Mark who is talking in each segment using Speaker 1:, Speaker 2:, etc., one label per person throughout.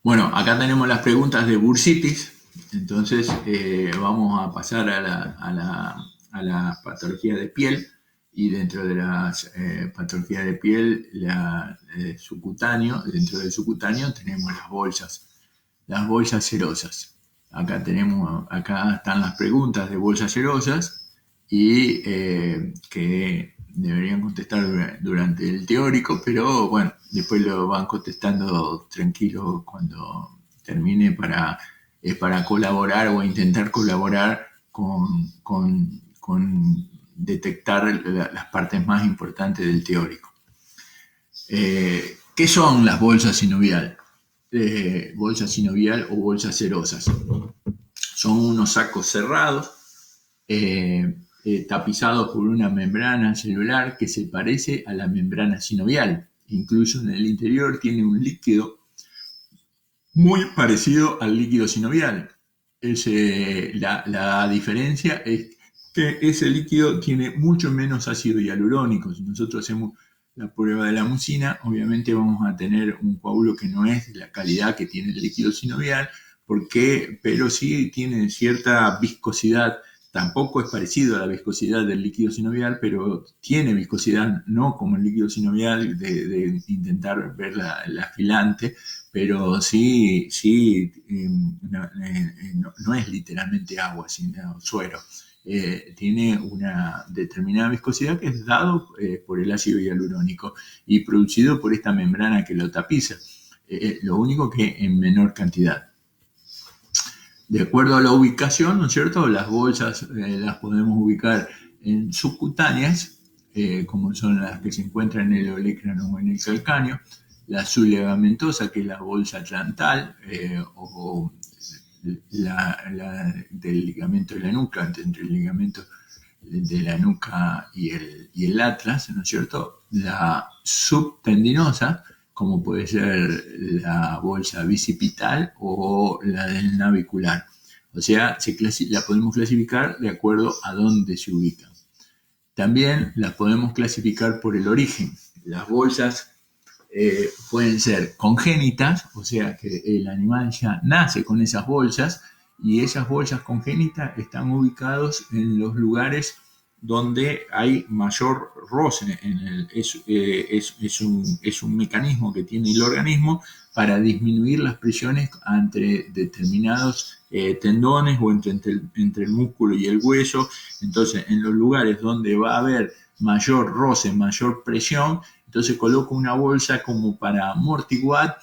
Speaker 1: Bueno, acá tenemos las preguntas de bursitis, entonces vamos a pasar a la patología de piel y dentro de las patologías de piel, subcutáneo, dentro del subcutáneo tenemos las bolsas serosas. Acá están las preguntas de bolsas serosas y que deberían contestar durante el teórico, pero bueno, después lo van contestando tranquilo cuando termine para colaborar o intentar colaborar con detectar las partes más importantes del teórico. ¿Qué son las bolsas sinovial? Bolsa sinovial o bolsas serosas. Son unos sacos cerrados tapizados por una membrana celular que se parece a la membrana sinovial. Incluso en el interior tiene un líquido muy parecido al líquido sinovial. La diferencia es que ese líquido tiene mucho menos ácido hialurónico. Si nosotros hacemos la prueba de la mucina, obviamente vamos a tener un coágulo que no es de la calidad que tiene el líquido sinovial, pero sí tiene cierta viscosidad. Tampoco es parecido a la viscosidad del líquido sinovial, pero tiene viscosidad, no como el líquido sinovial de intentar ver la filante, pero sí, no es literalmente agua, sino suero. Tiene una determinada viscosidad que es dado por el ácido hialurónico y producido por esta membrana que lo tapiza. Lo único que en menor cantidad. De acuerdo a la ubicación, ¿no es cierto? Las bolsas las podemos ubicar en subcutáneas, como son las que se encuentran en el olecrano o en el calcáneo, la subligamentosa, que es la bolsa atlantal, o del ligamento de la nuca, entre el ligamento de la nuca y el atlas, ¿no es cierto? La subtendinosa, como puede ser la bolsa bicipital o la del navicular. O sea, la podemos clasificar de acuerdo a dónde se ubica. También las podemos clasificar por el origen. Las bolsas pueden ser congénitas, o sea que el animal ya nace con esas bolsas, y esas bolsas congénitas están ubicados en los lugares donde hay mayor roce. Es un mecanismo que tiene el organismo para disminuir las presiones entre determinados tendones o entre el músculo y el hueso. Entonces, en los lugares donde va a haber mayor roce, mayor presión, entonces coloco una bolsa como para amortiguar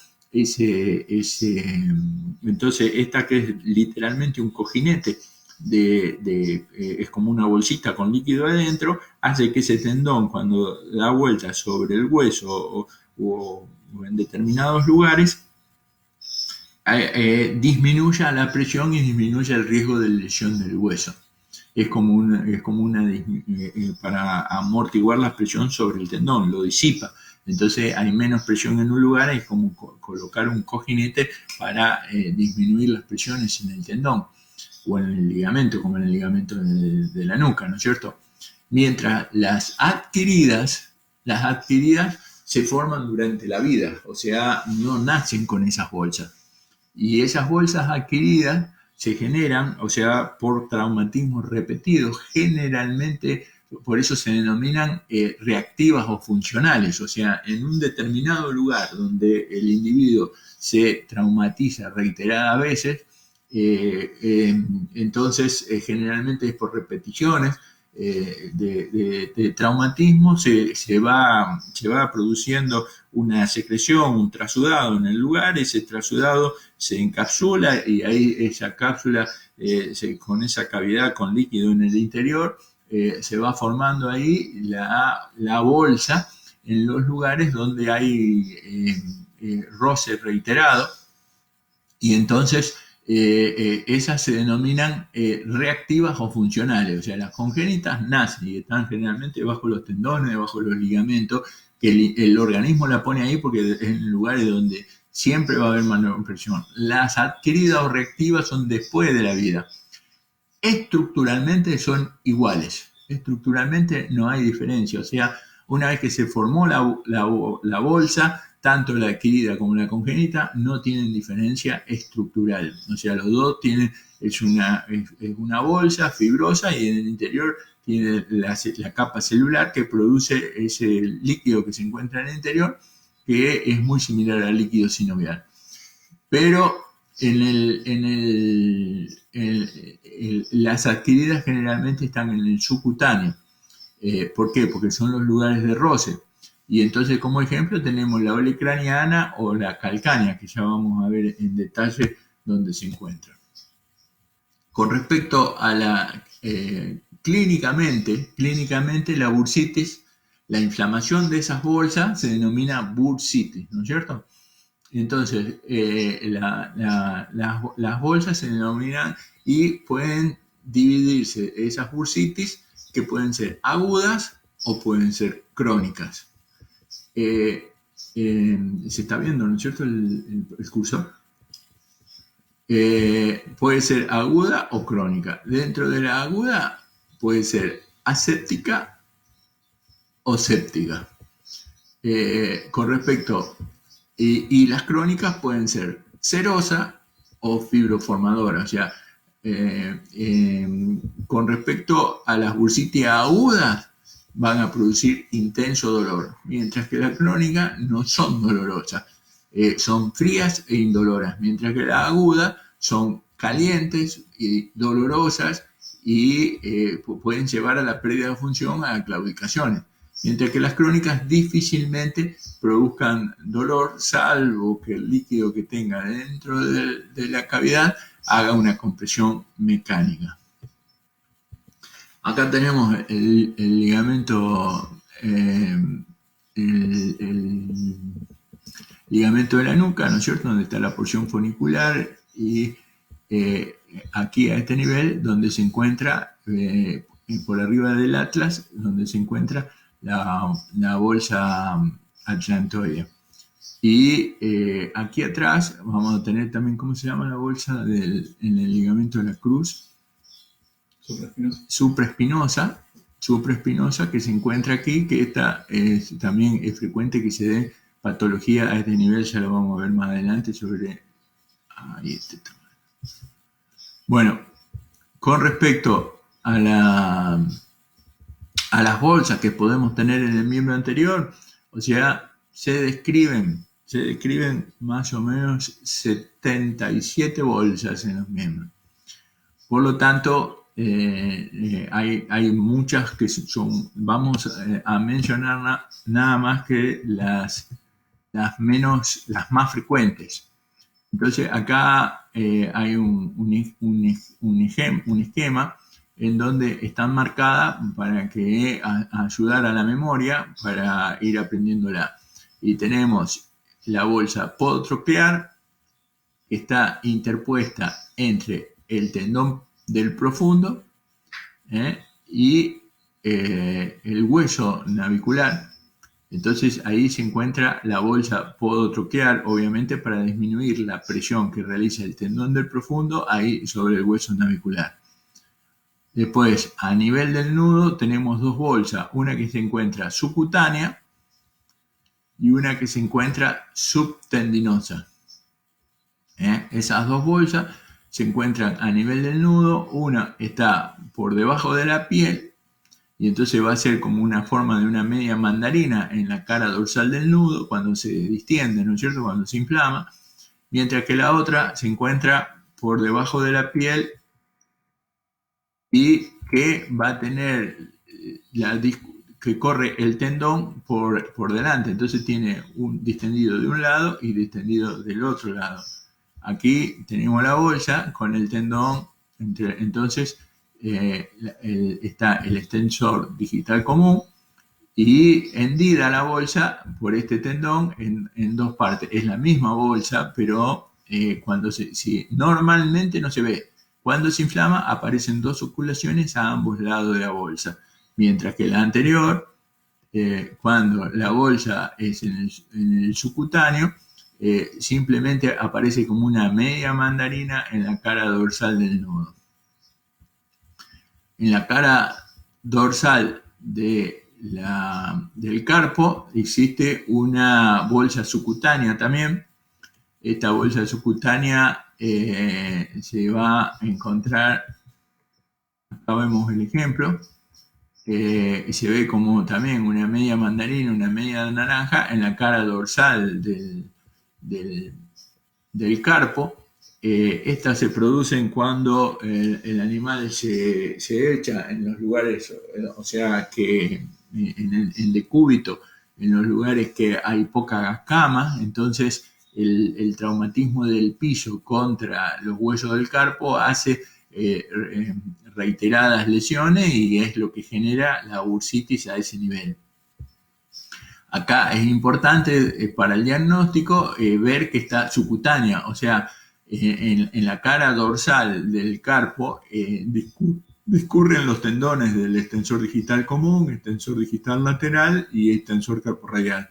Speaker 1: entonces esta, que es literalmente un cojinete, es como una bolsita con líquido adentro, hace que ese tendón, cuando da vuelta sobre el hueso o en determinados lugares, disminuya la presión y disminuya el riesgo de lesión del hueso. Es como para amortiguar la presión sobre el tendón, lo disipa. Entonces hay menos presión en un lugar, es como colocar un cojinete para disminuir las presiones en el tendón o en el ligamento, como en el ligamento de la nuca, ¿no es cierto? Mientras las adquiridas se forman durante la vida, o sea, no nacen con esas bolsas. Y esas bolsas adquiridas se generan, o sea, por traumatismos repetidos, generalmente, por eso se denominan reactivas o funcionales, o sea, en un determinado lugar donde el individuo se traumatiza reiteradas veces, entonces generalmente es por repeticiones de traumatismo, se va produciendo una secreción, un trasudado en el lugar. Ese trasudado se encapsula y ahí esa cápsula, con esa cavidad con líquido en el interior, se va formando ahí la bolsa en los lugares donde hay roce reiterado, y entonces esas se denominan reactivas o funcionales. O sea, las congénitas nacen y están generalmente bajo los tendones, bajo los ligamentos, que el organismo la pone ahí porque es en lugares donde siempre va a haber mayor presión. Las adquiridas o reactivas son después de la vida. Estructuralmente son iguales. Estructuralmente no hay diferencia. O sea, una vez que se formó la bolsa, tanto la adquirida como la congénita no tienen diferencia estructural. O sea, los dos tienen, es una bolsa fibrosa y en el interior tiene la capa celular que produce ese líquido que se encuentra en el interior, que es muy similar al líquido sinovial. Pero las adquiridas generalmente están en el subcutáneo. ¿Por qué? Porque son los lugares de roce. Y entonces, como ejemplo, tenemos la olecraniana o la calcánea, que ya vamos a ver en detalle dónde se encuentra. Con respecto a la clínicamente la bursitis, la inflamación de esas bolsas se denomina bursitis, ¿no es cierto? Entonces, las bolsas se denominan y pueden dividirse esas bursitis, que pueden ser agudas o pueden ser crónicas. Se está viendo, ¿no es cierto?, el cursor. Puede ser aguda o crónica. Dentro de la aguda puede ser aséptica o séptica. Con respecto, y las crónicas pueden ser serosa o fibroformadora. O sea, con respecto a las bursitis agudas, van a producir intenso dolor, mientras que las crónicas no son dolorosas. Son frías e indoloras, mientras que las agudas son calientes y dolorosas y pueden llevar a la pérdida de función, a claudicaciones. Mientras que las crónicas difícilmente produzcan dolor, salvo que el líquido que tenga dentro de la cavidad haga una compresión mecánica. Acá tenemos el ligamento, el ligamento de la nuca, ¿no es cierto?, donde está la porción funicular, y aquí a este nivel donde se encuentra, por arriba del atlas, donde se encuentra la bolsa atlantoidea. Y aquí atrás vamos a tener también, ¿cómo se llama la bolsa en el ligamento de la cruz? Supraespinosa, que se encuentra aquí, que esta también es frecuente que se dé patología a este nivel, ya lo vamos a ver más adelante sobre... Bueno, con respecto a las bolsas que podemos tener en el miembro anterior, o sea, se describen más o menos 77 bolsas en los miembros. Por lo tanto, hay muchas que son, vamos a mencionar nada más que las más frecuentes. Entonces, acá hay un esquema en donde están marcadas para que ayudar a la memoria para ir aprendiéndola. Y tenemos la bolsa podotroclear, que está interpuesta entre el tendón del profundo y el hueso navicular. Entonces ahí se encuentra la bolsa podotroqueal, obviamente para disminuir la presión que realiza el tendón del profundo ahí sobre el hueso navicular. Después, a nivel del nudo, tenemos dos bolsas, una que se encuentra subcutánea y una que se encuentra subtendinosa. Esas dos bolsas se encuentran a nivel del nudo, una está por debajo de la piel, y entonces va a ser como una forma de una media mandarina en la cara dorsal del nudo cuando se distiende, ¿no es cierto?, cuando se inflama, mientras que la otra se encuentra por debajo de la piel y que va a tener que corre el tendón por delante, entonces tiene un distendido de un lado y distendido del otro lado. Aquí tenemos la bolsa con el tendón, entonces está el extensor digital común y hendida la bolsa por este tendón en dos partes. Es la misma bolsa, pero normalmente no se ve. Cuando se inflama aparecen dos oculaciones a ambos lados de la bolsa, mientras que la anterior, cuando la bolsa es en el subcutáneo, simplemente aparece como una media mandarina en la cara dorsal del nudo. En la cara dorsal de del carpo existe una bolsa subcutánea también. Esta bolsa subcutánea se va a encontrar, acá vemos el ejemplo, se ve como también una media mandarina, una media naranja en la cara dorsal del carpo. Estas se producen cuando el animal se echa en los lugares, o sea, que en decúbito, en los lugares que hay poca cama, entonces el traumatismo del piso contra los huesos del carpo hace reiteradas lesiones y es lo que genera la bursitis a ese nivel. Acá es importante para el diagnóstico ver que está subcutánea, o sea, en la cara dorsal del carpo discurren los tendones del extensor digital común, extensor digital lateral y extensor carporradial.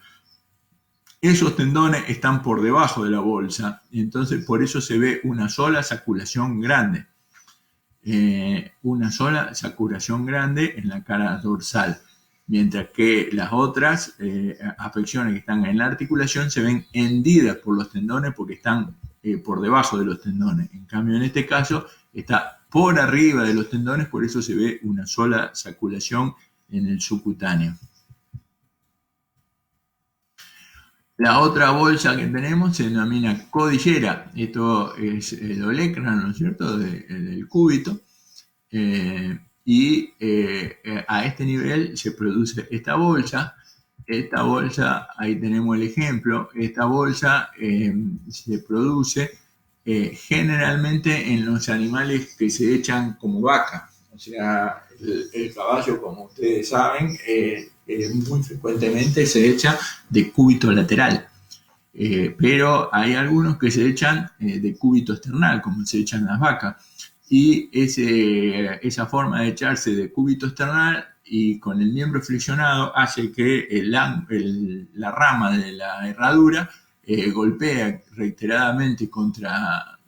Speaker 1: Esos tendones están por debajo de la bolsa, y entonces por eso se ve una sola saculación grande. Una sola saculación grande en la cara dorsal, mientras que las otras afecciones que están en la articulación se ven hendidas por los tendones porque están por debajo de los tendones. En cambio, en este caso está por arriba de los tendones, por eso se ve una sola saculación en el subcutáneo. La otra bolsa que tenemos se denomina codillera. Esto es el olecrano, ¿no es cierto?, del cúbito. A este nivel se produce esta bolsa. Esta bolsa, ahí tenemos el ejemplo, esta bolsa se produce generalmente en los animales que se echan como vaca. O sea, el caballo, como ustedes saben, muy frecuentemente se echa de cúbito lateral. Pero hay algunos que se echan de cúbito external, como se echan las vacas. Y esa forma de echarse de cúbito external y con el miembro flexionado hace que la rama de la herradura golpea reiteradamente contra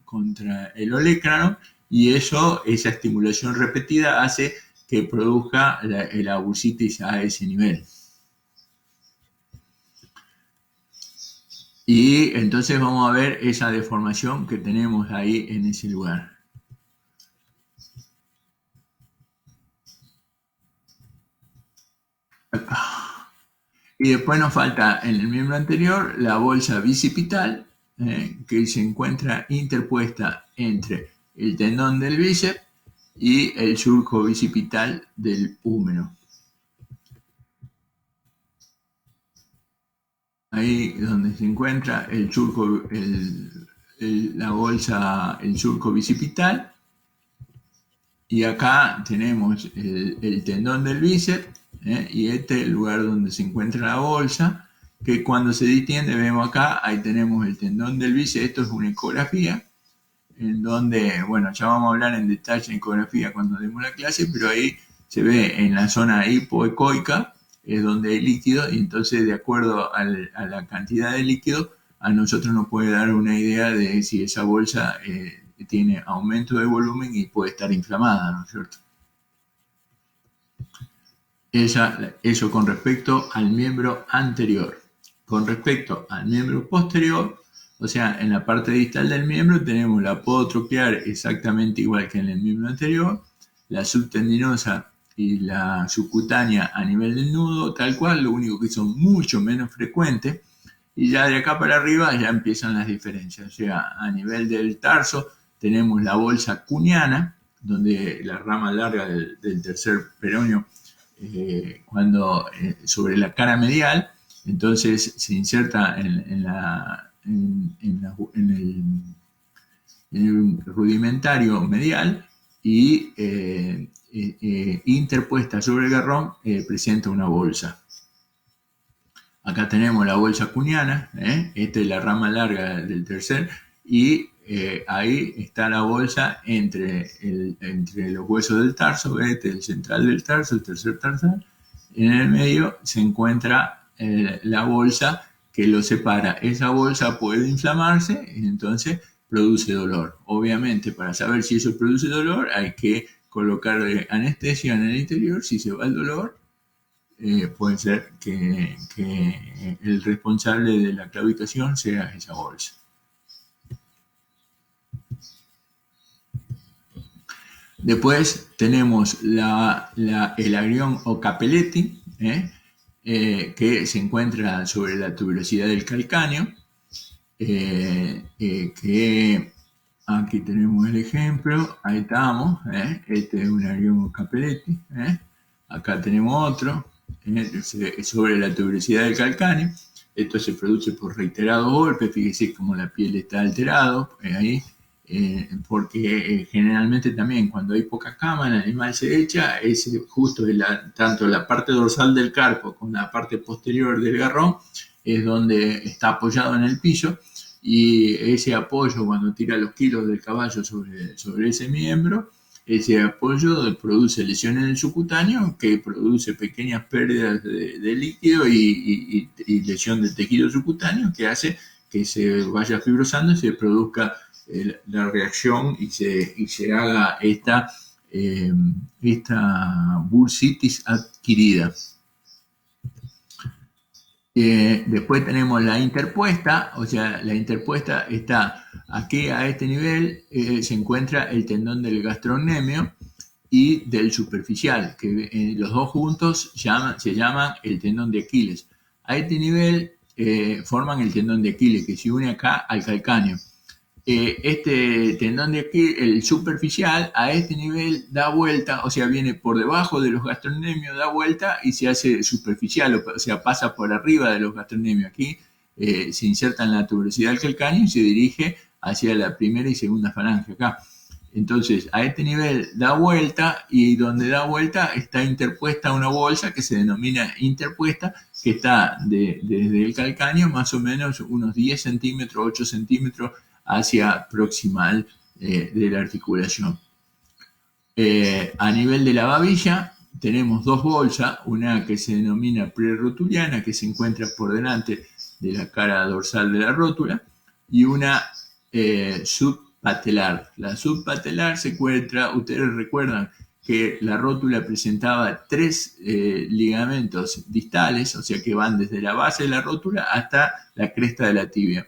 Speaker 1: el olecrano, y esa estimulación repetida hace que produzca la bursitis a ese nivel. Y entonces vamos a ver esa deformación que tenemos ahí en ese lugar. Y después nos falta en el miembro anterior la bolsa bicipital, que se encuentra interpuesta entre el tendón del bíceps y el surco bicipital del húmero. Ahí donde se encuentra el surco, la bolsa, el surco bicipital. Y acá tenemos el tendón del bíceps, y este es el lugar donde se encuentra la bolsa, que cuando se distiende, vemos acá, ahí tenemos el tendón del bíceps. Esto es una ecografía, en donde, bueno, ya vamos a hablar en detalle de ecografía cuando demos la clase, pero ahí se ve en la zona hipoecoica, es donde hay líquido, y entonces de acuerdo a la cantidad de líquido, a nosotros nos puede dar una idea de si esa bolsa tiene aumento de volumen y puede estar inflamada, ¿no es cierto? Eso con respecto al miembro anterior. Con respecto al miembro posterior, o sea, en la parte distal del miembro tenemos la podotropiar exactamente igual que en el miembro anterior, la subtendinosa y la subcutánea a nivel del nudo, tal cual, lo único que son mucho menos frecuentes, y ya de acá para arriba ya empiezan las diferencias. O sea, a nivel del tarso tenemos la bolsa cuneana, donde la rama larga del tercer peroneo, cuando sobre la cara medial, entonces se inserta en el rudimentario medial y interpuesta sobre el garrón presenta una bolsa. Acá tenemos la bolsa cuneana, esta es la rama larga del tercer, y ahí está la bolsa entre los huesos del tarso, este es el central del tarso, el tercer tarsal. En el medio se encuentra la bolsa que lo separa. Esa bolsa puede inflamarse y entonces produce dolor. Obviamente, para saber si eso produce dolor, hay que colocar anestesia en el interior. Si se va el dolor, puede ser que el responsable de la claudicación sea esa bolsa. Después tenemos el agrión o capelletti, que se encuentra sobre la tuberosidad del calcáneo, que aquí tenemos el ejemplo, ahí estamos, este es un agrión o capelletti, acá tenemos otro, sobre la tuberosidad del calcáneo. Esto se produce por reiterados golpes, fíjese cómo la piel está alterada, ahí. Porque generalmente también cuando hay poca cama el animal se echa, es justo tanto la parte dorsal del carpo como la parte posterior del garrón es donde está apoyado en el piso, y ese apoyo cuando tira los kilos del caballo sobre ese miembro, ese apoyo produce lesiones en el subcutáneo que produce pequeñas pérdidas de líquido y lesión del tejido subcutáneo que hace que se vaya fibrosando y se produzca la reacción y se haga esta bursitis adquirida. Después tenemos la interpuesta, o sea, la interpuesta está aquí a este nivel, se encuentra el tendón del gastrocnemio y del superficial, que los dos juntos se llaman el tendón de Aquiles. A este nivel forman el tendón de Aquiles, que se une acá al calcáneo. Este tendón de aquí, el superficial, a este nivel da vuelta, o sea, viene por debajo de los gastrocnemios, da vuelta y se hace superficial, o sea, pasa por arriba de los gastrocnemios. Aquí se inserta en la tuberosidad del calcáneo y se dirige hacia la primera y segunda falange acá. Entonces, a este nivel da vuelta, y donde da vuelta está interpuesta una bolsa que se denomina interpuesta, que está desde el calcáneo más o menos unos 10 centímetros, 8 centímetros hacia proximal de la articulación. A nivel de la babilla tenemos dos bolsas, una que se denomina prerotuliana, que se encuentra por delante de la cara dorsal de la rótula, y una subpatelar. La subpatelar se encuentra, ustedes recuerdan que la rótula presentaba 3 ligamentos distales, o sea que van desde la base de la rótula hasta la cresta de la tibia,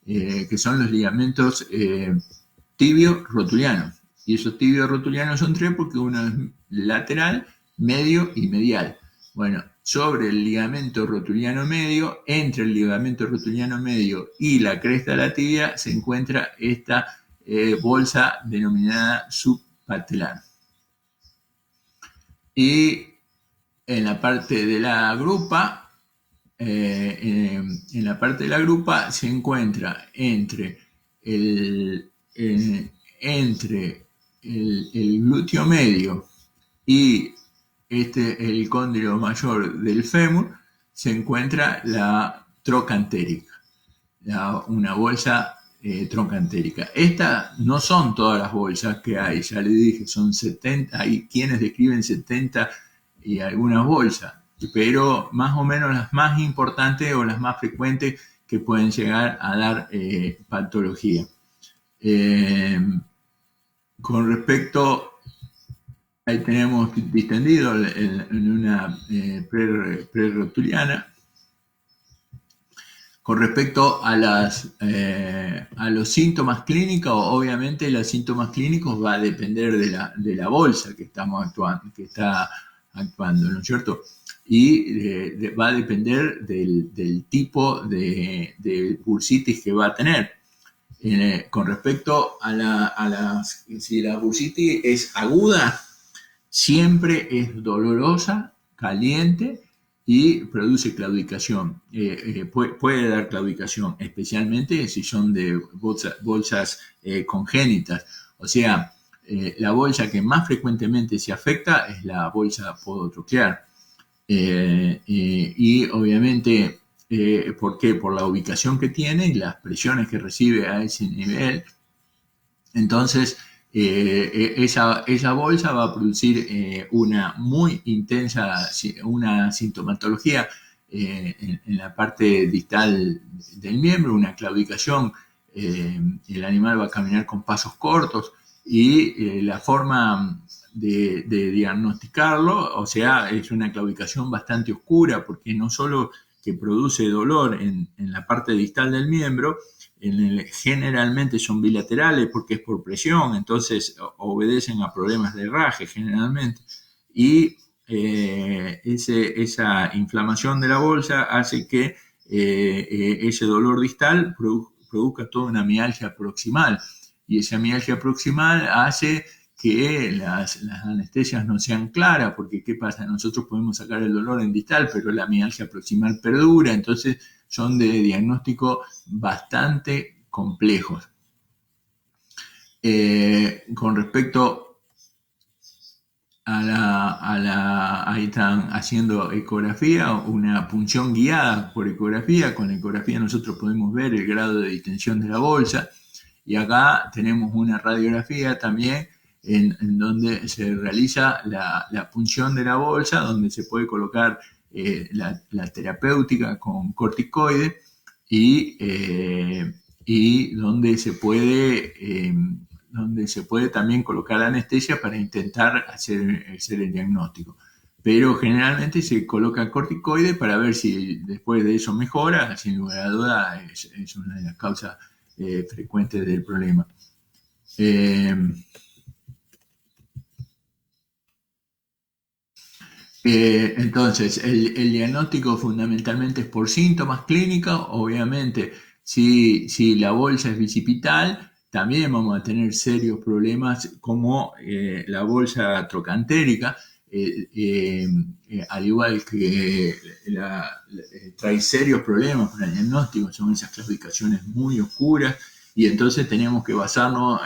Speaker 1: que son los ligamentos tibio-rotulianos. Y esos tibio-rotulianos son 3 porque uno es lateral, medio y medial. Bueno, sobre el ligamento rotuliano medio, entre el ligamento rotuliano medio y la cresta de la tibia, se encuentra esta bolsa denominada subpatelar. Y en la parte de la grupa, se encuentra entre el glúteo medio y el cóndilo mayor del fémur, se encuentra la trocantérica, una bolsa troncantérica. Estas no son todas las bolsas que hay, ya les dije, son 70, hay quienes describen 70 y algunas bolsas, pero más o menos las más importantes o las más frecuentes que pueden llegar a dar patología. Con respecto, ahí tenemos distendido en una prerotuliana. Con respecto a los síntomas clínicos, obviamente los síntomas clínicos va a depender de la bolsa que está actuando, ¿no es cierto? Y va a depender del tipo de bursitis que va a tener. Con respecto a si la bursitis es aguda, siempre es dolorosa, caliente y produce claudicación. Puede dar claudicación, especialmente si son de bolsas congénitas. O sea, la bolsa que más frecuentemente se afecta es la bolsa podotroclear. Y obviamente, ¿por qué? Por la ubicación que tiene y las presiones que recibe a ese nivel. Entonces, esa bolsa va a producir una muy intensa, una sintomatología en la parte distal del miembro, una claudicación. El animal va a caminar con pasos cortos y la forma de diagnosticarlo, o sea, es una claudicación bastante oscura porque no solo que produce dolor en la parte distal del miembro, generalmente son bilaterales porque es por presión, entonces obedecen a problemas de herraje generalmente, y esa inflamación de la bolsa hace que ese dolor distal produzca toda una mialgia proximal, y esa mialgia proximal hace que las anestesias no sean claras, porque ¿qué pasa? Nosotros podemos sacar el dolor en distal, pero la mialgia proximal perdura, entonces son de diagnóstico bastante complejos. Con respecto ahí están haciendo ecografía, una punción guiada por ecografía. Con la ecografía nosotros podemos ver el grado de distensión de la bolsa, y acá tenemos una radiografía también en donde se realiza la punción de la bolsa, donde se puede colocar la terapéutica con corticoide, y donde se puede también colocar anestesia para intentar hacer el diagnóstico. Pero generalmente se coloca corticoide para ver si después de eso mejora. Sin lugar a duda es una de las causas frecuentes del problema. Entonces, el diagnóstico fundamentalmente es por síntomas clínicos. Obviamente, si la bolsa es bicipital, también vamos a tener serios problemas como la bolsa trocantérica, al igual que trae serios problemas para el diagnóstico. Son esas clasificaciones muy oscuras, y entonces tenemos que basarnos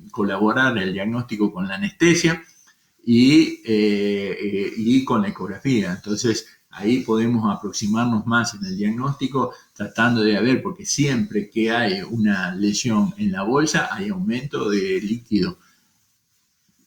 Speaker 1: colaborar el diagnóstico con la anestesia y con la ecografía. Entonces, ahí podemos aproximarnos más en el diagnóstico, tratando de ver, porque siempre que hay una lesión en la bolsa, hay aumento de líquido.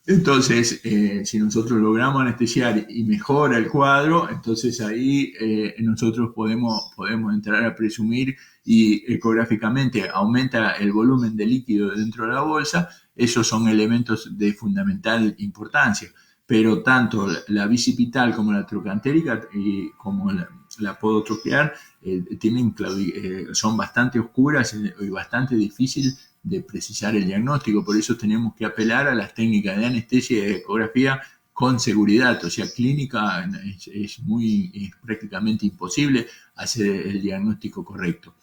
Speaker 1: Entonces, si nosotros logramos anestesiar y mejora el cuadro, entonces ahí nosotros podemos entrar a presumir, y ecográficamente aumenta el volumen de líquido dentro de la bolsa. Esos son elementos de fundamental importancia. Pero tanto la bicipital como la trocantérica y como la podotroquear son bastante oscuras y bastante difíciles de precisar el diagnóstico. Por eso tenemos que apelar a las técnicas de anestesia y de ecografía con seguridad. O sea, clínica es prácticamente imposible hacer el diagnóstico correcto.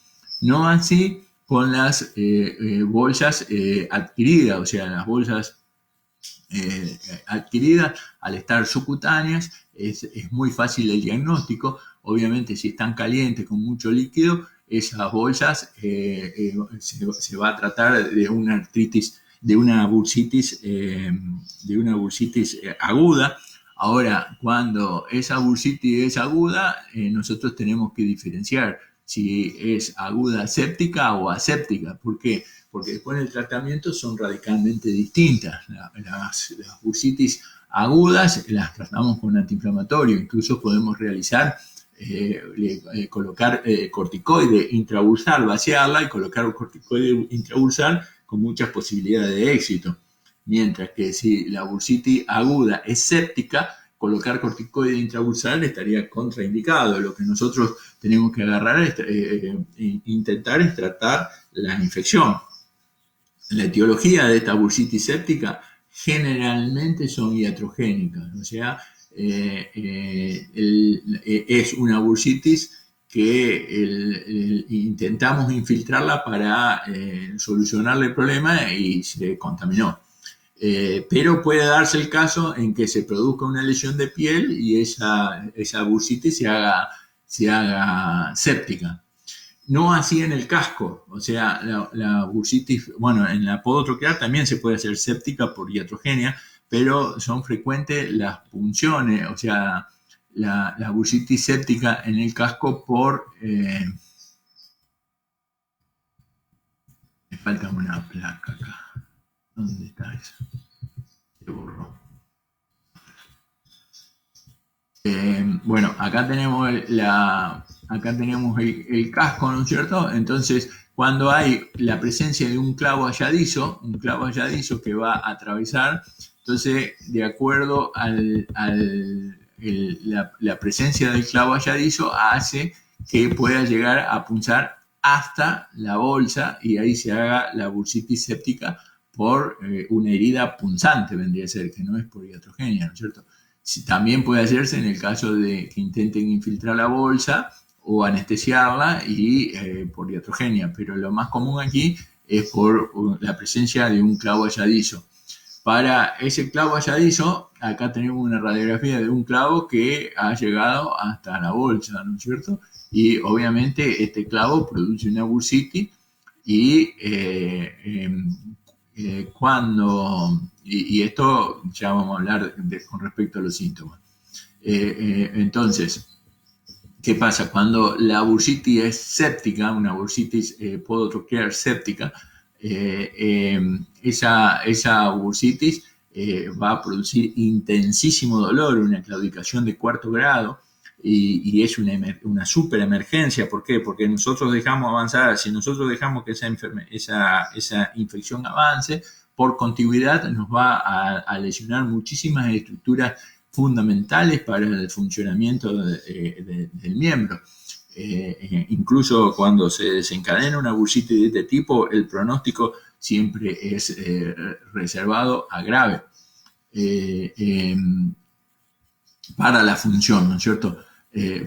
Speaker 1: No así con las bolsas adquiridas, o sea, las bolsas adquiridas, al estar subcutáneas, es muy fácil el diagnóstico. Obviamente, si están calientes con mucho líquido, esas bolsas se va a tratar de una artritis, de una bursitis aguda. Ahora, cuando esa bursitis es aguda, nosotros tenemos que diferenciar si es aguda séptica o aséptica. ¿Por qué? Porque después del tratamiento son radicalmente distintas. Las bursitis agudas las tratamos con antiinflamatorio, incluso podemos realizar colocar corticoide intrabursal, vaciarla y colocar un corticoide intrabursal con muchas posibilidades de éxito. Mientras que si la bursitis aguda es séptica, colocar corticoide intrabursal estaría contraindicado. Lo que nosotros tenemos que agarrar intentar es tratar la infección. La etiología de esta bursitis séptica generalmente son iatrogénicas, o sea, es una bursitis que intentamos infiltrarla para solucionarle el problema y se contaminó. Pero puede darse el caso en que se produzca una lesión de piel y esa bursitis se haga séptica. No así en el casco, o sea, la bursitis, bueno, en la podotroquear también se puede hacer séptica por iatrogenia, pero son frecuentes las punciones, o sea, la bursitis séptica en el casco me falta una placa acá. ¿Dónde está eso? Se borró. Bueno, acá tenemos acá tenemos el casco, ¿no es cierto? Entonces, cuando hay la presencia de un clavo halladizo que va a atravesar, entonces, de acuerdo la presencia del clavo halladizo hace que pueda llegar a punzar hasta la bolsa y ahí se haga la bursitis séptica por una herida punzante, vendría a ser, que no es por iatrogenia, ¿no es cierto? También puede hacerse en el caso de que intenten infiltrar la bolsa o anestesiarla y por iatrogenia, pero lo más común aquí es por la presencia de un clavo halladizo. Para ese clavo halladizo, acá tenemos una radiografía de un clavo que ha llegado hasta la bolsa, ¿no es cierto? Y obviamente este clavo produce una bursitis y y esto ya vamos a hablar con respecto a los síntomas. Entonces, ¿qué pasa? Cuando la bursitis es séptica, una bursitis podotroqueal séptica, esa bursitis va a producir intensísimo dolor, una claudicación de 4º grado, y es una super emergencia. ¿Por qué? Porque nosotros dejamos avanzar, si nosotros dejamos que esa infección avance, por contigüidad nos va a lesionar muchísimas estructuras fundamentales para el funcionamiento del miembro. Incluso cuando se desencadena una bursitis de este tipo, el pronóstico siempre es reservado a grave para la función, ¿no es cierto?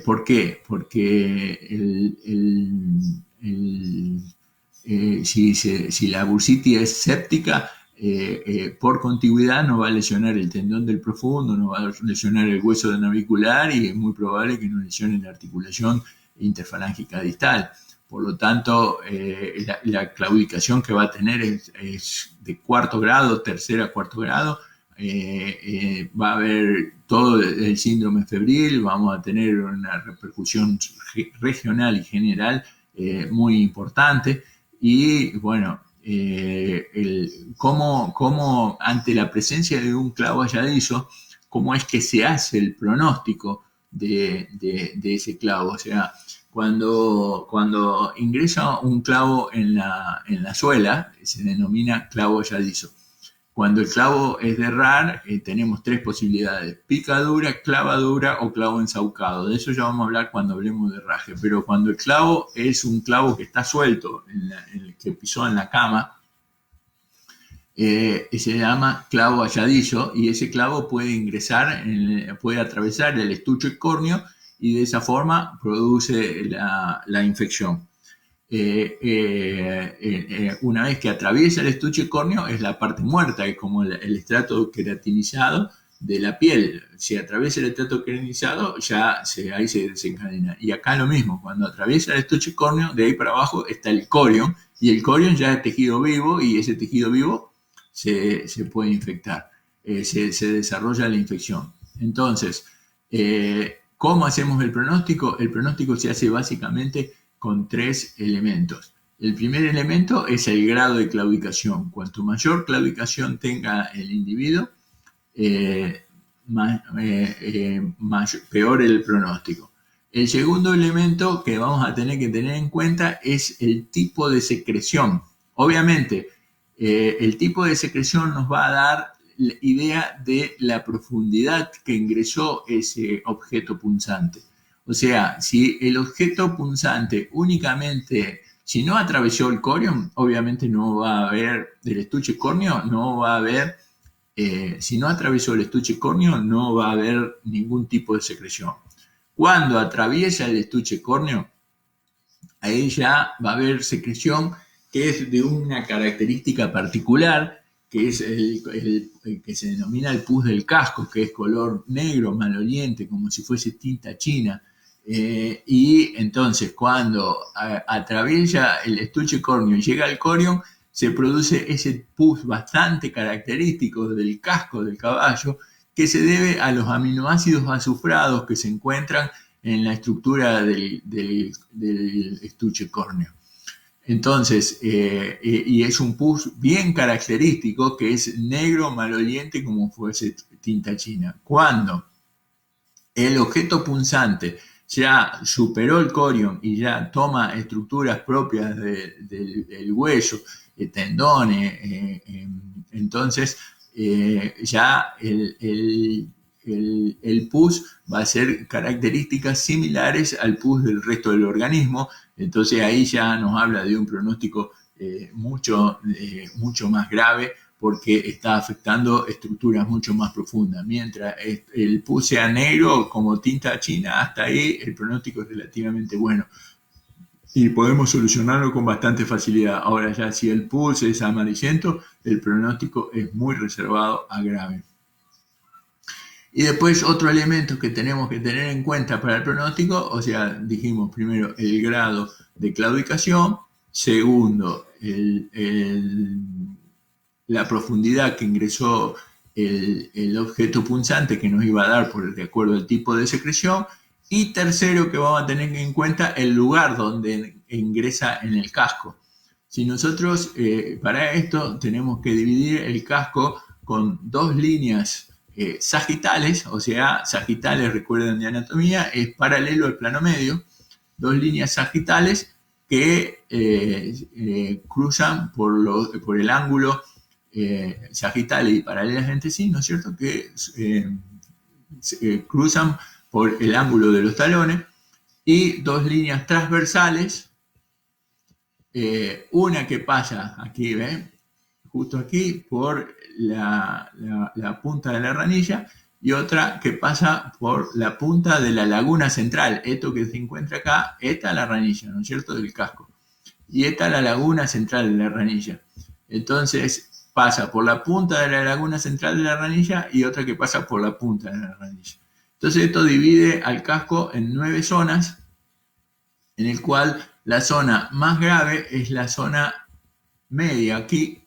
Speaker 1: ¿Por qué? Porque si la bursitis es séptica, por contigüidad no va a lesionar el tendón del profundo, no va a lesionar el hueso de navicular y es muy probable que no lesione la articulación interfalángica distal. Por lo tanto, la claudicación que va a tener es de 4º grado, 3º a 4º grado. Va a haber todo el síndrome febril, vamos a tener una repercusión regional y general muy importante. Y bueno, cómo ante la presencia de un clavo halladizo, cómo es que se hace el pronóstico de ese clavo. O sea, cuando ingresa un clavo en la suela, se denomina clavo halladizo. Cuando el clavo es de RAR, tenemos 3 posibilidades: picadura, clavadura o clavo ensaucado. De eso ya vamos a hablar cuando hablemos de raje. Pero cuando el clavo es un clavo que está suelto, que pisó en la cama, se llama clavo halladizo, y ese clavo puede ingresar, puede atravesar el estuche córneo y de esa forma produce la infección. Una vez que atraviesa el estuche córneo, es la parte muerta, es como el estrato queratinizado de la piel. Si atraviesa el estrato queratinizado, ya ahí se desencadena. Y acá lo mismo, cuando atraviesa el estuche córneo, de ahí para abajo está el corion, y el corion ya es tejido vivo, y ese tejido vivo se puede infectar, se desarrolla la infección. Entonces, ¿cómo hacemos el pronóstico? El pronóstico se hace básicamente con 3 elementos. El primer elemento es el grado de claudicación. Cuanto mayor claudicación tenga el individuo, peor el pronóstico. El segundo elemento que vamos a tener que tener en cuenta es el tipo de secreción. Obviamente, el tipo de secreción nos va a dar la idea de la profundidad que ingresó ese objeto punzante. O sea, si el objeto punzante únicamente, si no atravesó el corion, obviamente no va a haber, del estuche córneo, no va a haber, si no atravesó el estuche córneo, no va a haber ningún tipo de secreción. Cuando atraviesa el estuche córneo, ahí ya va a haber secreción que es de una característica particular, que es el que se denomina el pus del casco, que es color negro, maloliente, como si fuese tinta china. Y entonces cuando atraviesa el estuche córneo y llega al corion, se produce ese pus bastante característico del casco del caballo, que se debe a los aminoácidos azufrados que se encuentran en la estructura del estuche córneo. Entonces, y es un pus bien característico, que es negro, maloliente, como fuese tinta china. Cuando el objeto punzante ya superó el corium y ya toma estructuras propias del hueso, tendones, entonces ya el pus va a ser características similares al pus del resto del organismo, entonces ahí ya nos habla de un pronóstico mucho más grave, porque está afectando estructuras mucho más profundas. Mientras el pus sea negro como tinta china, hasta ahí el pronóstico es relativamente bueno y podemos solucionarlo con bastante facilidad. Ahora ya si el pus es amarillento, el pronóstico es muy reservado a grave. Y después otro elemento que tenemos que tener en cuenta para el pronóstico, o sea, dijimos primero el grado de claudicación, segundo la profundidad que ingresó el objeto punzante que nos iba a dar de acuerdo al tipo de secreción, y tercero que vamos a tener en cuenta el lugar donde ingresa en el casco. Si nosotros para esto tenemos que dividir el casco con dos líneas sagitales, o sea, sagitales, recuerden de anatomía, es paralelo al plano medio, dos líneas sagitales que cruzan por el ángulo sagitales y paralelas entre sí, ¿no es cierto? Que cruzan por el ángulo de los talones, y dos líneas transversales, una que pasa aquí, ¿ven? Justo aquí por la punta de la ranilla, y otra que pasa por la punta de la laguna central. Esto que se encuentra acá, esta es la ranilla, ¿no es cierto?, del casco. Y esta es la laguna central de la ranilla. Entonces pasa por la punta de la laguna central de la ranilla y otra que pasa por la punta de la ranilla. Entonces esto divide al casco en 9 zonas, en el cual la zona más grave es la zona media aquí,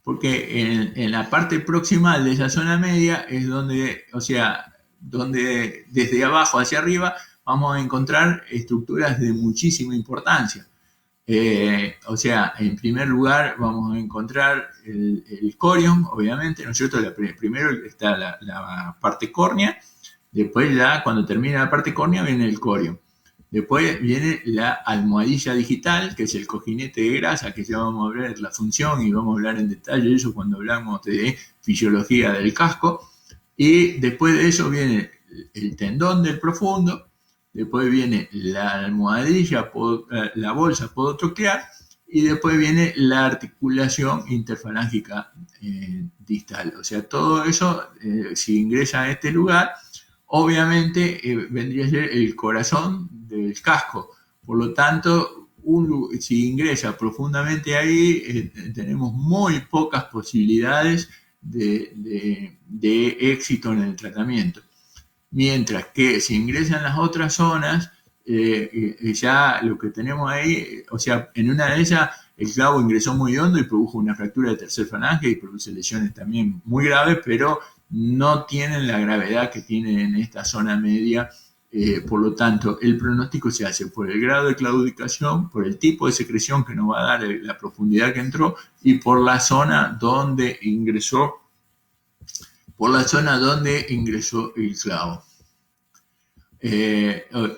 Speaker 1: porque en la parte proximal de esa zona media es donde, o sea, donde desde abajo hacia arriba vamos a encontrar estructuras de muchísima importancia. O sea, en primer lugar vamos a encontrar el corium, obviamente, ¿no es cierto? Primero está la parte córnea, después ya cuando termina la parte córnea viene el corium. Después viene la almohadilla digital, que es el cojinete de grasa, que ya vamos a ver la función y vamos a hablar en detalle de eso cuando hablamos de fisiología del casco. Y después de eso viene el tendón del profundo, después viene la almohadilla, la bolsa podotroclear, y después viene la articulación interfalángica distal. O sea, todo eso, si ingresa a este lugar, obviamente vendría a ser el corazón del casco. Por lo tanto, si ingresa profundamente ahí, tenemos muy pocas posibilidades de éxito en el tratamiento. Mientras que si ingresan las otras zonas, ya lo que tenemos ahí, o sea, en una de ellas el clavo ingresó muy hondo y produjo una fractura de tercer falange y produce lesiones también muy graves, pero no tienen la gravedad que tienen en esta zona media. Por lo tanto, el pronóstico se hace por el grado de claudicación, por el tipo de secreción que nos va a dar la profundidad que entró y por la zona donde ingresó el clavo.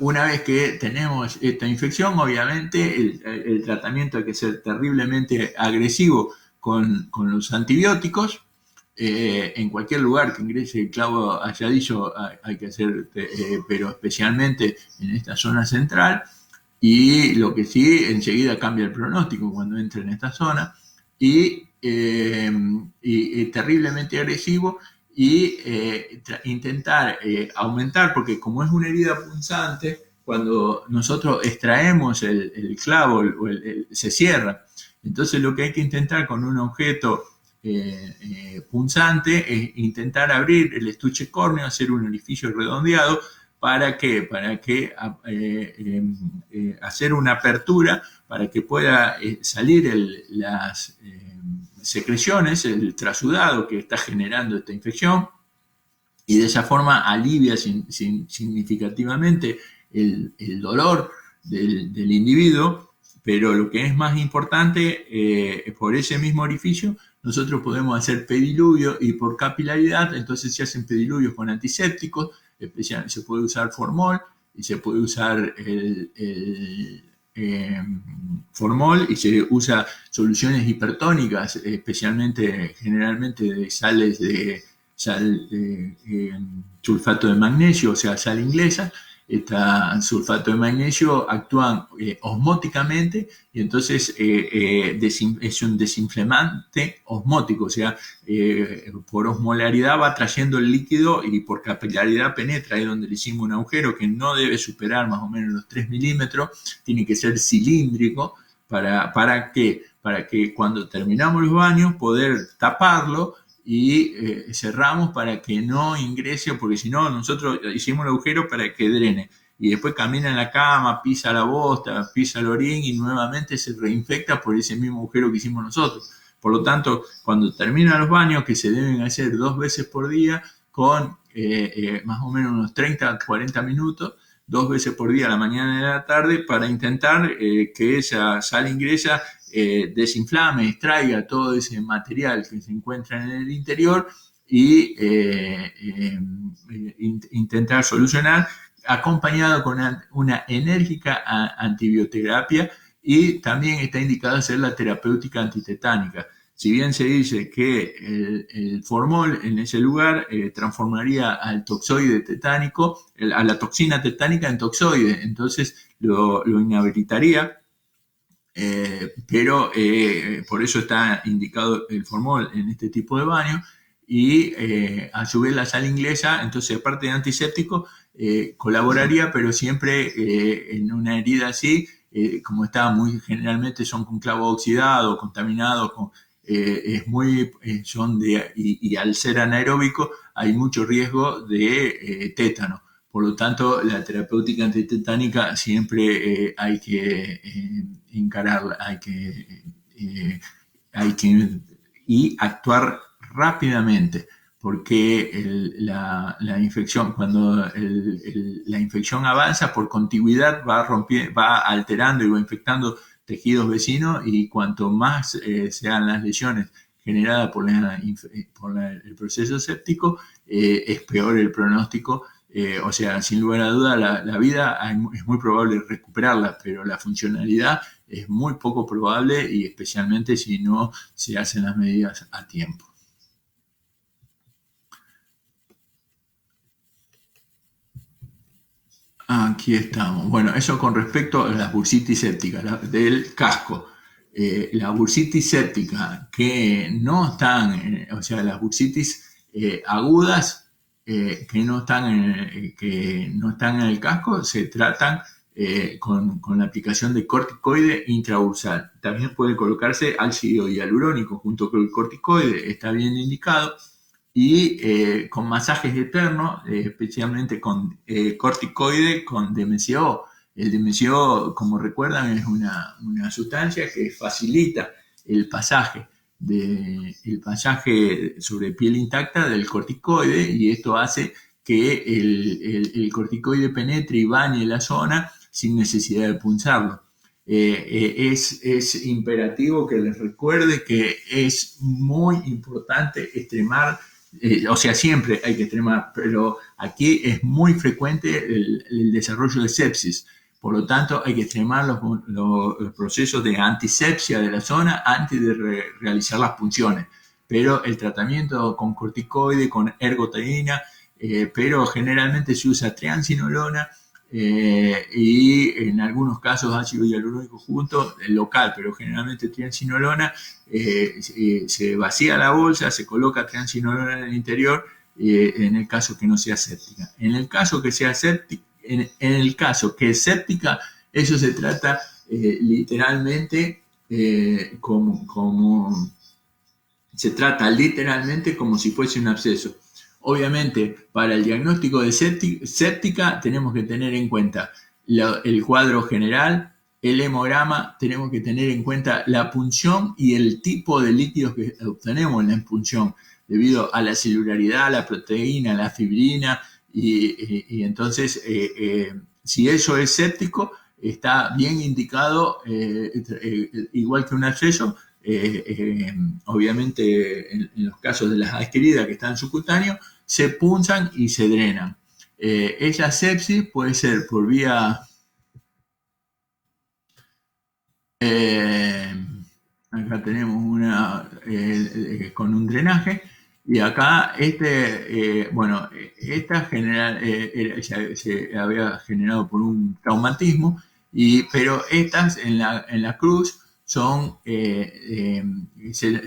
Speaker 1: Una vez que tenemos esta infección, obviamente el tratamiento hay que ser terriblemente agresivo con los antibióticos. En cualquier lugar que ingrese el clavo halladizo hay que hacer, pero especialmente en esta zona central. Y lo que sí, enseguida cambia el pronóstico cuando entra en esta zona, y terriblemente agresivo, y intentar aumentar, porque como es una herida punzante, cuando nosotros extraemos el clavo se cierra. Entonces lo que hay que intentar con un objeto punzante es intentar abrir el estuche córneo, hacer un orificio redondeado. ¿Para qué? Para que hacer una apertura para que pueda salir las secreciones, el trasudado que está generando esta infección, y de esa forma alivia significativamente el dolor del individuo. Pero lo que es más importante, por ese mismo orificio nosotros podemos hacer pediluvio, y por capilaridad entonces se hacen pediluvios con antisépticos, especialmente se puede usar formol, y se puede usar formol, y se usa soluciones hipertónicas, especialmente generalmente de sales de sulfato de magnesio, o sea, sal inglesa. Este sulfato de magnesio actúan osmóticamente, y entonces es un desinflamante osmótico, o sea, por osmolaridad va trayendo el líquido y por capilaridad penetra. Ahí donde le hicimos un agujero que no debe superar más o menos los 3 milímetros, tiene que ser cilíndrico para que cuando terminamos los baños poder taparlo y cerramos para que no ingrese, porque si no, nosotros hicimos el agujero para que drene, y después camina en la cama, pisa la bosta, pisa el orín, y nuevamente se reinfecta por ese mismo agujero que hicimos nosotros. Por lo tanto, cuando terminan los baños, que se deben hacer 2 veces por día, con más o menos unos 30 a 40 minutos, 2 veces por día, a la mañana y a la tarde, para intentar que esa sal inglesa desinflame, extraiga todo ese material que se encuentra en el interior, y intentar solucionar, acompañado con una enérgica antibioterapia, y también está indicado hacer la terapéutica antitetánica. Si bien se dice que el formol en ese lugar transformaría al toxoide tetánico, a la toxina tetánica en toxoide, entonces lo inhabilitaría. Pero por eso está indicado el formol en este tipo de baño. Y a su vez la sal inglesa, entonces aparte de antiséptico, colaboraría, pero siempre en una herida así, como está muy generalmente son con clavo oxidado, contaminado, es muy, y al ser anaeróbico hay mucho riesgo de tétano. Por lo tanto, la terapéutica antitetánica siempre hay que encararla, hay que y actuar rápidamente, porque la infección, cuando la infección avanza por contigüidad, va alterando y va infectando tejidos vecinos, y cuanto más sean las lesiones generadas por el proceso séptico, es peor el pronóstico. O sea, sin lugar a duda, la vida es muy probable recuperarla, pero la funcionalidad es muy poco probable, y especialmente si no se hacen las medidas a tiempo. Aquí estamos. Bueno, eso con respecto a las bursitis sépticas del casco. La bursitis séptica que no están, o sea, las bursitis agudas que no están en el casco, se tratan con la aplicación de corticoide intrabursal. También puede colocarse ácido hialurónico junto con el corticoide, está bien indicado. Y con masajes eternos, especialmente con corticoide con DMCO. El DMCO, como recuerdan, es una sustancia que facilita el pasaje sobre piel intacta del corticoide, y esto hace que el corticoide penetre y bañe la zona sin necesidad de punzarlo. Es imperativo que les recuerde que es muy importante extremar. O sea, siempre hay que extremar, pero aquí es muy frecuente el desarrollo de sepsis. Por lo tanto, hay que extremar los procesos de antisepsia de la zona antes de realizar las punciones. Pero el tratamiento con corticoide, con ergotaína, pero generalmente se usa triamcinolona, y en algunos casos ácido hialurónico junto, local, pero generalmente triamcinolona. Se vacía la bolsa, se coloca triamcinolona en el interior, en el caso que no sea séptica. En el caso que sea séptica, en el caso que es séptica, eso se trata literalmente como si fuese un absceso. Obviamente, para el diagnóstico de séptica tenemos que tener en cuenta el cuadro general, el hemograma, tenemos que tener en cuenta la punción y el tipo de líquidos que obtenemos en la punción, debido a la celularidad, a la proteína, a la fibrina, y entonces, si eso es séptico, está bien indicado, igual que un absceso. Obviamente en los casos de las adquiridas que están subcutáneos, se punzan y se drenan. Esa sepsis puede ser por vía, acá tenemos una con un drenaje, y acá esta se había generado por un traumatismo, pero estas en la cruz son, se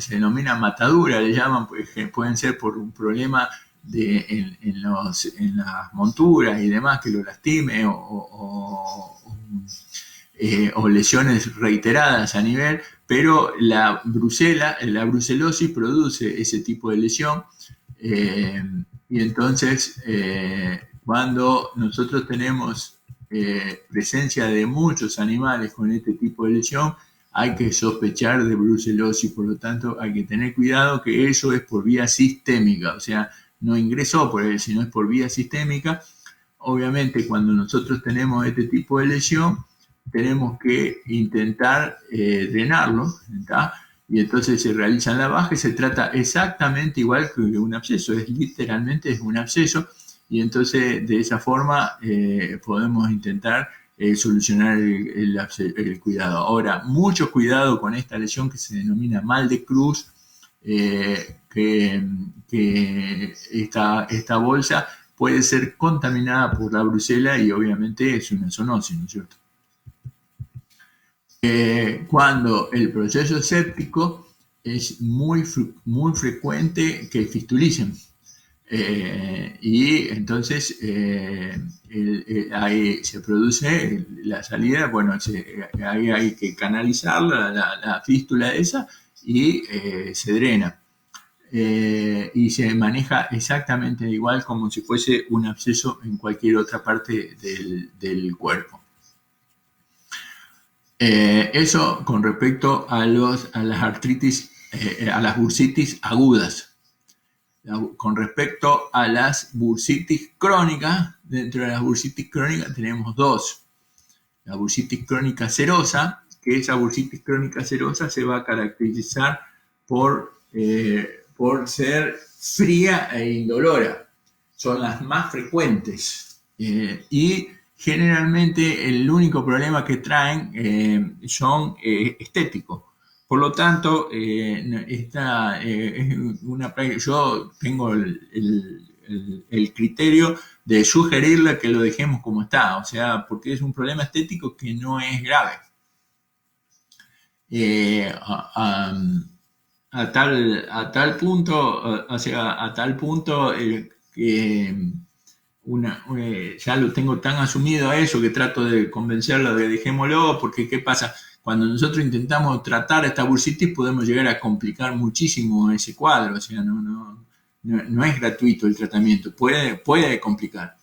Speaker 1: denomina matadura, le llaman, pues, que pueden ser por un problema en las monturas y demás que lo lastime, o lesiones reiteradas a nivel, pero la brucelosis produce ese tipo de lesión, y entonces cuando nosotros tenemos presencia de muchos animales con este tipo de lesión, hay que sospechar de brucelosis. Por lo tanto hay que tener cuidado que eso es por vía sistémica, o sea, no ingresó por él, sino es por vía sistémica. Obviamente cuando nosotros tenemos este tipo de lesión, tenemos que intentar drenarlo, ¿tá? Y entonces se realiza la baja y se trata exactamente igual que un absceso, literalmente es un absceso, y entonces de esa forma podemos intentar solucionar el cuidado. Ahora, mucho cuidado con esta lesión que se denomina mal de Cruz, que esta bolsa puede ser contaminada por la brucela y obviamente es una zoonosis, ¿no es cierto? Cuando el proceso séptico es muy frecuente que fistulicen. Y entonces ahí se produce la salida, bueno, ahí hay que canalizar la fístula esa y se drena. Y se maneja exactamente igual como si fuese un absceso en cualquier otra parte del cuerpo. Eso con respecto a las artritis, a las bursitis agudas. Con respecto a las bursitis crónicas, dentro de las bursitis crónicas tenemos dos. La bursitis crónica serosa, que esa bursitis crónica serosa se va a caracterizar por ser fría e indolora. Son las más frecuentes. Y generalmente el único problema que traen son estéticos. Por lo tanto, esta es una práctica. Yo tengo el criterio de sugerirle que lo dejemos como está, o sea, porque es un problema estético que no es grave. A tal punto, o sea, a tal punto que ya lo tengo tan asumido a eso que trato de convencerlo de dejémoslo, porque ¿qué pasa? Cuando nosotros intentamos tratar esta bursitis podemos llegar a complicar muchísimo ese cuadro, o sea, no es gratuito el tratamiento, puede complicar.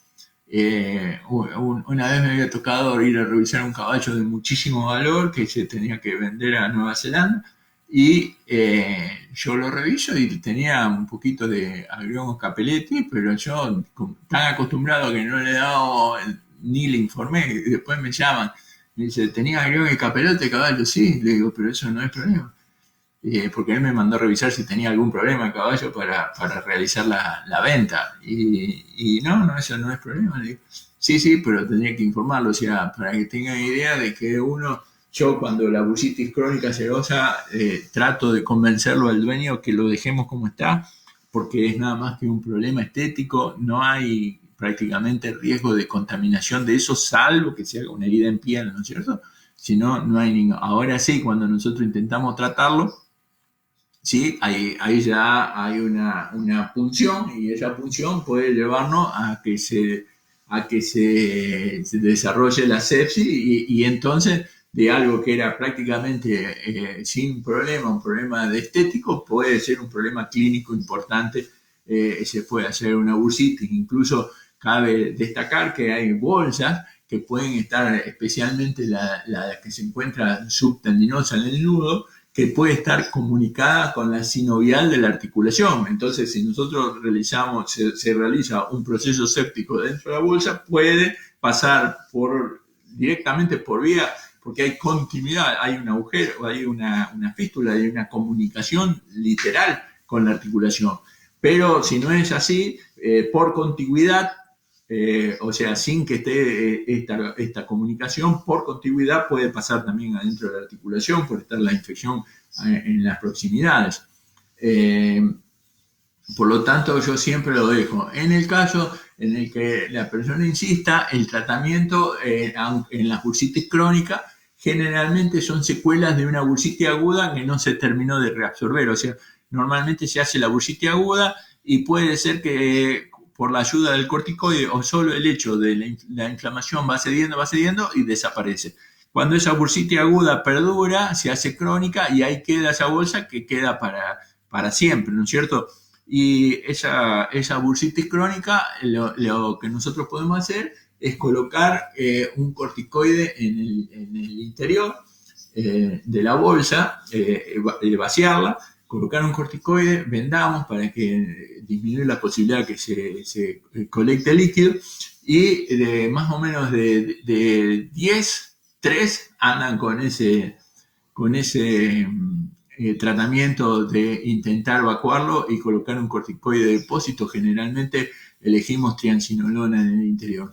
Speaker 1: Una vez me había tocado ir a revisar un caballo de muchísimo valor que se tenía que vender a Nueva Zelanda, y yo lo reviso y tenía un poquito de agrión capelletti, pero yo tan acostumbrado a que no le he dado ni le informé, y después me llaman, me dice, ¿tenía agrión y capelote, caballo? Sí, le digo, pero eso no es problema. Porque él me mandó a revisar si tenía algún problema el caballo para realizar la venta. Y no, eso no es problema. Le digo, sí, pero tendría que informarlo, o sea, para que tengan idea de que yo cuando la bursitis crónica serosa trato de convencerlo al dueño que lo dejemos como está, porque es nada más que un problema estético, no hay prácticamente riesgo de contaminación de eso, salvo que se haga una herida en piel, ¿no es cierto? Si no, no hay ningún. Ahora sí, cuando nosotros intentamos tratarlo, ¿sí? Ahí ya hay una punción, y esa punción puede llevarnos a que se desarrolle la sepsis, y entonces de algo que era prácticamente sin problema, un problema de estético, puede ser un problema clínico importante. Se puede hacer una bursitis. Incluso cabe destacar que hay bolsas que pueden estar, especialmente la que se encuentra subtendinosa en el nudo, que puede estar comunicada con la sinovial de la articulación. Entonces, si nosotros se realiza un proceso séptico dentro de la bolsa, puede pasar directamente por vía, porque hay continuidad, hay un agujero, hay una fístula, hay una comunicación literal con la articulación. Pero si no es así, por contigüidad, o sea, sin que esté esta comunicación por contigüidad, puede pasar también adentro de la articulación por estar la infección en las proximidades. Por lo tanto, yo siempre lo dejo. En el caso en el que la persona insista, el tratamiento en la bursitis crónica generalmente son secuelas de una bursitis aguda que no se terminó de reabsorber. O sea, normalmente se hace la bursitis aguda y puede ser que por la ayuda del corticoide o solo el hecho de la inflamación va cediendo y desaparece. Cuando esa bursitis aguda perdura, se hace crónica y ahí queda esa bolsa que queda para siempre, ¿no es cierto? Y esa bursitis crónica, lo que nosotros podemos hacer es colocar un corticoide en el interior de la bolsa, vaciarla, colocar un corticoide, vendamos para que disminuya la posibilidad que se colecte líquido, y más o menos de 10, 3 andan con ese tratamiento de intentar evacuarlo y colocar un corticoide de depósito. Generalmente elegimos triamcinolona en el interior.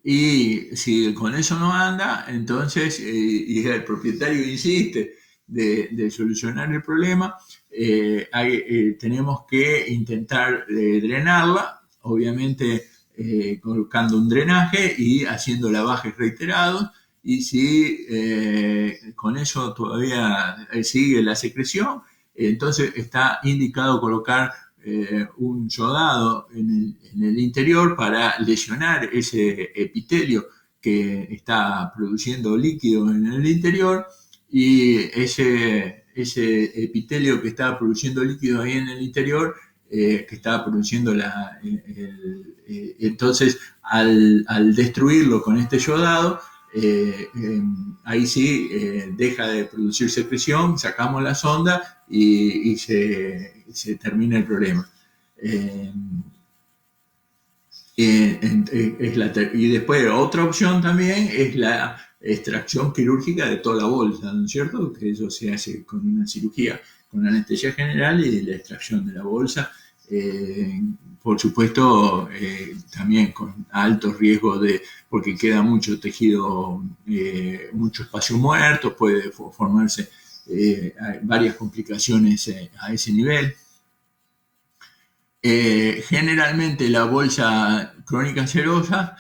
Speaker 1: Y si con eso no anda, entonces, y el propietario insiste de solucionar el problema, tenemos que intentar drenarla, obviamente colocando un drenaje y haciendo lavajes reiterados. Y si con eso todavía sigue la secreción, entonces está indicado colocar un yodado en el interior para lesionar ese epitelio que está produciendo líquido en el interior, y ese epitelio que está produciendo líquido ahí en el interior, que está produciendo entonces al destruirlo con este yodado, ahí sí deja de producir secreción, sacamos la sonda y se termina el problema. Y después otra opción también es la extracción quirúrgica de toda la bolsa, ¿no es cierto? Que eso se hace con una cirugía con anestesia general y la extracción de la bolsa. Por supuesto, también con altos riesgos porque queda mucho tejido, mucho espacio muerto, puede formarse varias complicaciones a ese nivel. Generalmente la bolsa crónica serosa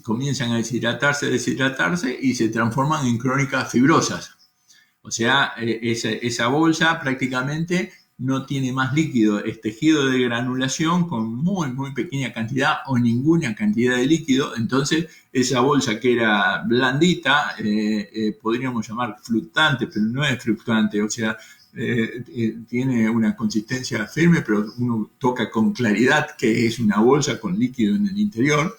Speaker 1: comienzan a deshidratarse y se transforman en crónicas fibrosas. O sea, esa bolsa prácticamente no tiene más líquido, es tejido de granulación con muy, muy pequeña cantidad o ninguna cantidad de líquido. Entonces, esa bolsa que era blandita, podríamos llamar fluctuante, pero no es fluctuante, o sea, tiene una consistencia firme, pero uno toca con claridad que es una bolsa con líquido en el interior,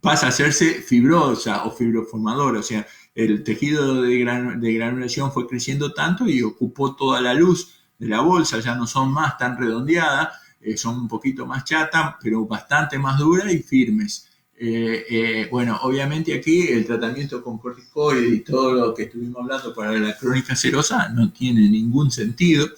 Speaker 1: pasa a hacerse fibrosa o fibroformadora, o sea, el tejido de granulación fue creciendo tanto y ocupó toda la luz de la bolsa, ya no son más tan redondeadas, son un poquito más chatas, pero bastante más duras y firmes. Bueno, obviamente aquí el tratamiento con corticoides y todo lo que estuvimos hablando para la crónica serosa no tiene ningún sentido.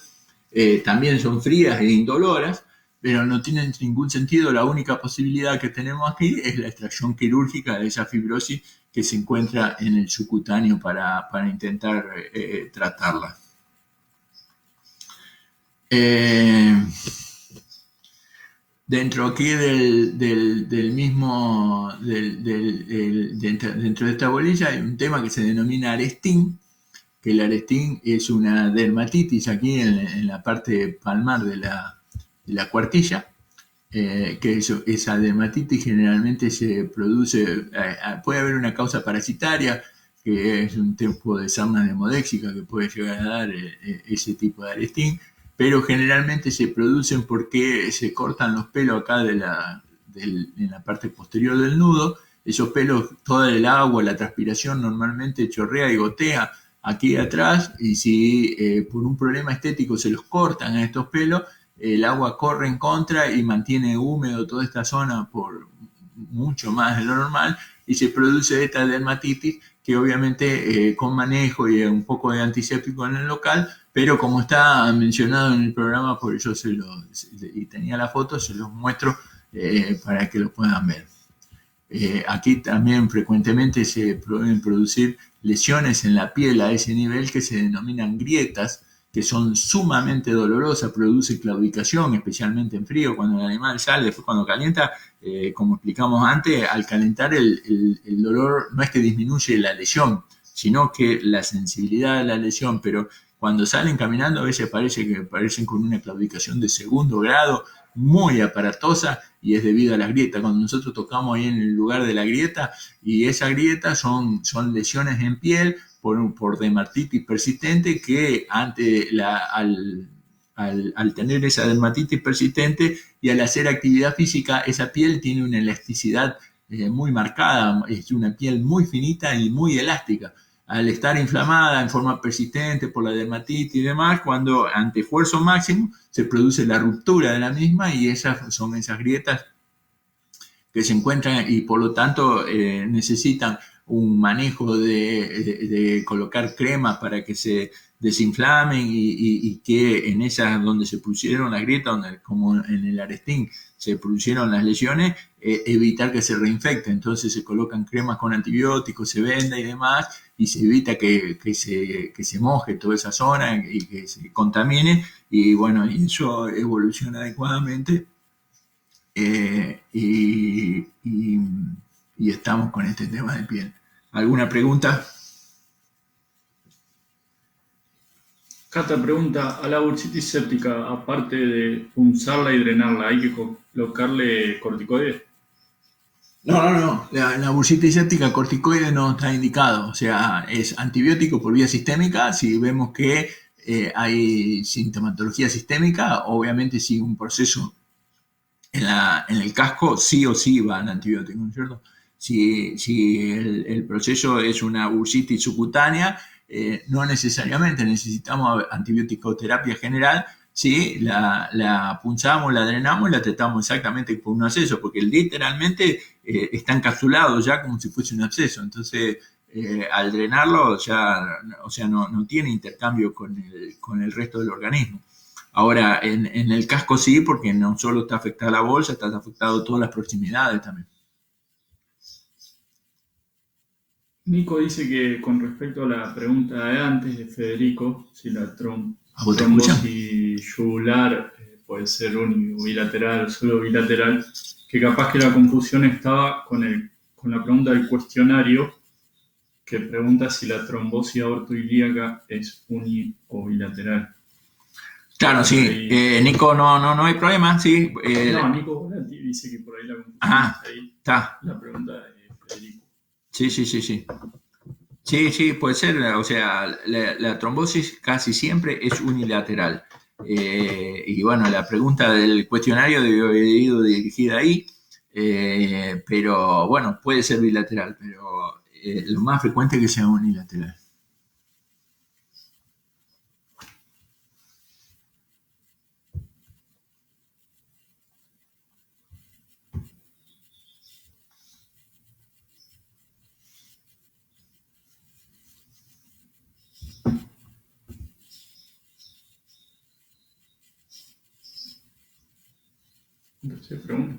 Speaker 1: También son frías e indoloras, pero no tienen ningún sentido. La única posibilidad que tenemos aquí es la extracción quirúrgica de esa fibrosis que se encuentra en el subcutáneo para intentar tratarla. Dentro aquí dentro de esta bolilla hay un tema que se denomina arestín, que el arestín es una dermatitis aquí en la parte palmar de la cuartilla, que esa dermatitis generalmente se produce, puede haber una causa parasitaria, que es un tipo de sarna demodéxica que puede llegar a dar ese tipo de arestín, pero generalmente se producen porque se cortan los pelos acá en la parte posterior del nudo. Esos pelos, toda el agua, la transpiración normalmente chorrea y gotea aquí atrás, y si por un problema estético se los cortan a estos pelos, el agua corre en contra y mantiene húmedo toda esta zona por mucho más de lo normal, y se produce esta dermatitis que obviamente con manejo y un poco de antiséptico en el local, pero como está mencionado en el programa, por eso y tenía la foto, se los muestro para que lo puedan ver. Aquí también frecuentemente se pueden producir lesiones en la piel a ese nivel que se denominan grietas, que son sumamente dolorosas, produce claudicación, especialmente en frío, cuando el animal sale, después cuando calienta, como explicamos antes, al calentar el dolor no es que disminuye la lesión, sino que la sensibilidad de la lesión, pero cuando salen caminando a veces parecen con una claudicación de segundo grado, muy aparatosa, y es debido a las grietas. Cuando nosotros tocamos ahí en el lugar de la grieta, y esas grietas son lesiones en piel por dermatitis persistente que al tener esa dermatitis persistente y al hacer actividad física, esa piel tiene una elasticidad muy marcada, es una piel muy finita y muy elástica. Al estar inflamada en forma persistente por la dermatitis y demás, cuando ante esfuerzo máximo se produce la ruptura de la misma, y esas son esas grietas que se encuentran y por lo tanto necesitan un manejo de colocar cremas para que se desinflamen y que en esas donde se pusieron las grietas, como en el arestín se produjeron las lesiones, evitar que se reinfecte. Entonces se colocan cremas con antibióticos, se venda y demás, y se evita que se moje toda esa zona y que se contamine, y bueno, y eso evoluciona adecuadamente. Y estamos con este tema de piel. ¿Alguna pregunta?
Speaker 2: Cata pregunta, a la bursitis séptica, aparte de punzarla y drenarla, ¿hay que colocarle corticoides?
Speaker 1: No. La bursitis séptica, corticoide no está indicado. O sea, es antibiótico por vía sistémica. Si vemos que hay sintomatología sistémica, obviamente si un proceso en el casco sí o sí va al antibiótico, ¿no es cierto? Si el proceso es una bursitis subcutánea, no necesariamente necesitamos antibiótico-terapia general, si la punzamos, la drenamos y la tratamos exactamente por un absceso, porque literalmente está encapsulado ya como si fuese un absceso. Entonces, al drenarlo ya, o sea, no tiene intercambio con el resto del organismo. Ahora, en el casco sí, porque no solo está afectada la bolsa, está afectado todas las proximidades también.
Speaker 2: Nico dice que con respecto a la pregunta de antes de Federico, si la
Speaker 1: ¿A vos te escuchan?
Speaker 2: trombosis yugular puede ser unilateral o solo bilateral, que capaz que la confusión estaba con la pregunta del cuestionario, que pregunta si la trombosis aortoilíaca es uni o bilateral.
Speaker 1: Claro, sí.
Speaker 2: Ahí...
Speaker 1: Nico, no hay problema, sí.
Speaker 2: No, Nico Volati dice que por ahí la confusión
Speaker 1: Ajá,
Speaker 2: ahí
Speaker 1: está.
Speaker 2: la pregunta de Federico.
Speaker 1: Sí. Sí, puede ser. O sea, la trombosis casi siempre es unilateral. Y bueno, la pregunta del cuestionario debió haber ido dirigida ahí, pero bueno, puede ser bilateral, pero lo más frecuente es que sea unilateral.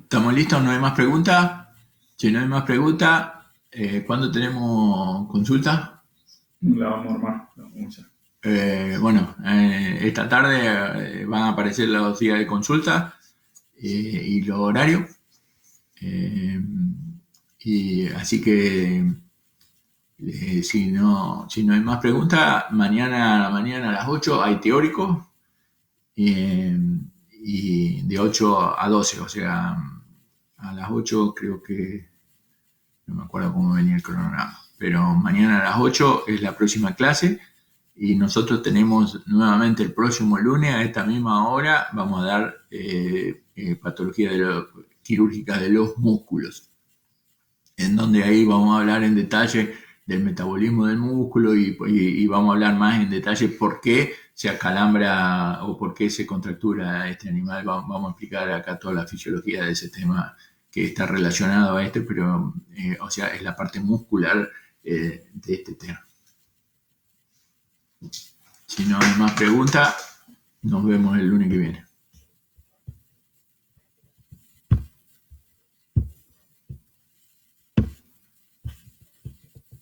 Speaker 1: ¿Estamos listos? ¿No hay más preguntas? Si no hay más preguntas, ¿cuándo tenemos consulta?
Speaker 2: La vamos a armar, la vamos a hacer.
Speaker 1: Bueno, esta tarde van a aparecer los días de consulta y los horarios. Y así que si no hay más preguntas, mañana a las 8 hay teórico, y de 8 a 12, o sea, a las 8 creo que, no me acuerdo cómo venía el cronograma, pero mañana a las 8 es la próxima clase, y nosotros tenemos nuevamente el próximo lunes a esta misma hora, vamos a dar patología quirúrgica de los músculos, en donde ahí vamos a hablar en detalle del metabolismo del músculo, y vamos a hablar más en detalle por qué se acalambra o por qué se contractura este animal. Vamos a explicar acá toda la fisiología de ese tema que está relacionado a este, pero, o sea, es la parte muscular de este tema. Si no hay más preguntas, nos vemos el lunes que viene.